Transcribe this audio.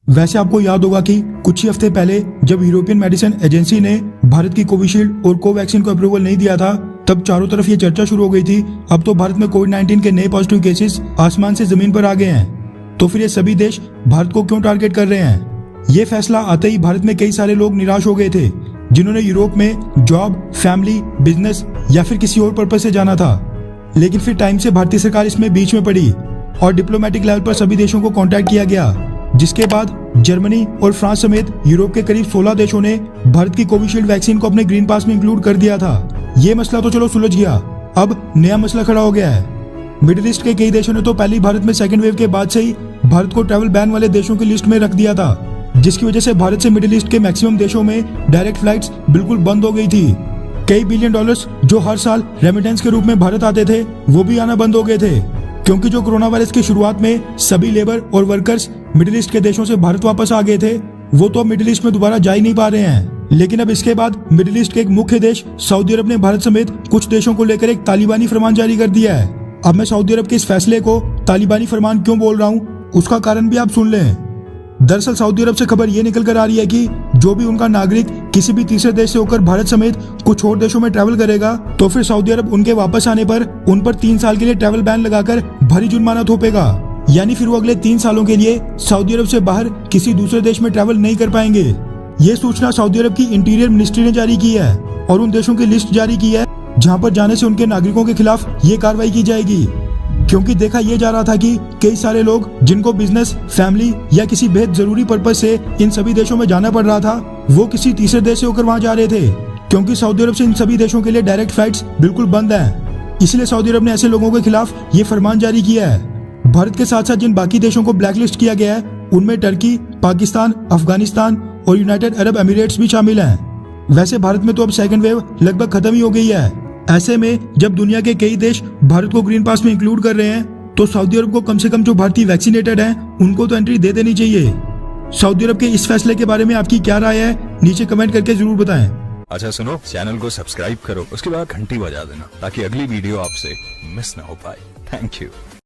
वैसे आपको याद होगा कि कुछ ही हफ्ते पहले जब यूरोपियन मेडिसिन एजेंसी ने भारत की कोविशील्ड और कोवैक्सीन को अप्रूवल नहीं दिया था, तब चारों तरफ ये चर्चा शुरू हो गई थी। अब तो भारत में कोविड-19 के नए पॉजिटिव केसेस आसमान से जमीन पर आ गए हैं। तो फिर ये सभी देश भारत को क्यों टारगेट कर रहे हैं? ये फैसला आते ही भारत में कई सारे लोग निराश हो गए थे, जिन्होंने यूरोप में जॉब, फैमिली, बिजनेस या फिर किसी और पर्पज से जाना था। लेकिन फिर टाइम से भारतीय सरकार इसमें बीच में पड़ी और डिप्लोमेटिक लेवल पर सभी देशों को कांटेक्ट किया गया, जिसके बाद जर्मनी और फ्रांस समेत यूरोप के करीब 16 देशों ने भारत की कोविशील्ड वैक्सीन को अपने ग्रीन पास में इंक्लूड कर दिया था। ये मसला तो चलो सुलझ गया, अब नया मसला खड़ा हो गया है। मिडिल ईस्ट के कई देशों ने तो पहले ही भारत में सेकेंड वेव के बाद से ही भारत को ट्रैवल बैन वाले देशों की लिस्ट में रख दिया था, जिसकी वजह से भारत से मिडिल ईस्ट के मैक्सिमम देशों में डायरेक्ट फ्लाइट्स बिल्कुल बंद हो गई थी। कई बिलियन डॉलर्स जो हर साल रेमिटेंस के रूप में भारत आते थे, वो भी आना बंद हो गए थे, क्योंकि जो कोरोना वायरस की शुरुआत में सभी लेबर और वर्कर्स मिडिल ईस्ट के देशों से भारत वापस आ गए थे, वो तो अब मिडिल ईस्ट में दोबारा जा ही नहीं पा रहे हैं। लेकिन अब इसके बाद मिडिल ईस्ट के एक मुख्य देश सऊदी अरब ने भारत समेत कुछ देशों को लेकर एक तालिबानी फरमान जारी कर दिया है। अब मैं सऊदी अरब के इस फैसले को तालिबानी फरमान क्यों बोल रहा हूँ, उसका कारण भी आप सुन लें। दरअसल सऊदी अरब से खबर ये निकल कर आ रही है कि जो भी उनका नागरिक किसी भी तीसरे देश से होकर भारत समेत कुछ और देशों में ट्रैवल करेगा, तो फिर सऊदी अरब उनके वापस आने पर उन पर 3 साल के लिए ट्रैवल बैन लगाकर भारी जुर्माना थोपेगा। यानी फिर वो अगले 3 सालों के लिए सऊदी अरब से बाहर किसी दूसरे देश में ट्रैवल नहीं कर पाएंगे। ये सूचना सऊदी अरब की इंटीरियर मिनिस्ट्री ने जारी की है और उन देशों की लिस्ट जारी की है जहाँ पर जाने से उनके नागरिकों के खिलाफ ये कार्रवाई की जाएगी। क्योंकि देखा यह जा रहा था कि कई सारे लोग जिनको बिजनेस, फैमिली या किसी बेहद जरूरी पर्पज से इन सभी देशों में जाना पड़ रहा था, वो किसी तीसरे देश से होकर वहां जा रहे थे, क्योंकि सऊदी अरब से इन सभी देशों के लिए डायरेक्ट फ्लाइट्स बिल्कुल बंद हैं। इसलिए सऊदी अरब ने ऐसे लोगों के खिलाफ ये फरमान जारी किया है। भारत के साथ साथ जिन बाकी देशों को ब्लैकलिस्ट किया गया है, उनमें टर्की, पाकिस्तान, अफगानिस्तान और यूनाइटेड अरब एमिरेट्स भी शामिल हैं। वैसे भारत में तो अब सेकेंड वेव लगभग खत्म ही हो गई है। ऐसे में जब दुनिया के कई देश भारत को ग्रीन पास में इंक्लूड कर रहे हैं, तो सऊदी अरब को कम से कम जो भारतीय वैक्सीनेटेड हैं, उनको तो एंट्री दे देनी चाहिए। सऊदी अरब के इस फैसले के बारे में आपकी क्या राय है, नीचे कमेंट करके जरूर बताएं। अच्छा सुनो, चैनल को सब्सक्राइब करो, उसके बाद घंटी बजा देना ताकि अगली वीडियो आपसे मिस ना हो पाए। Thank you.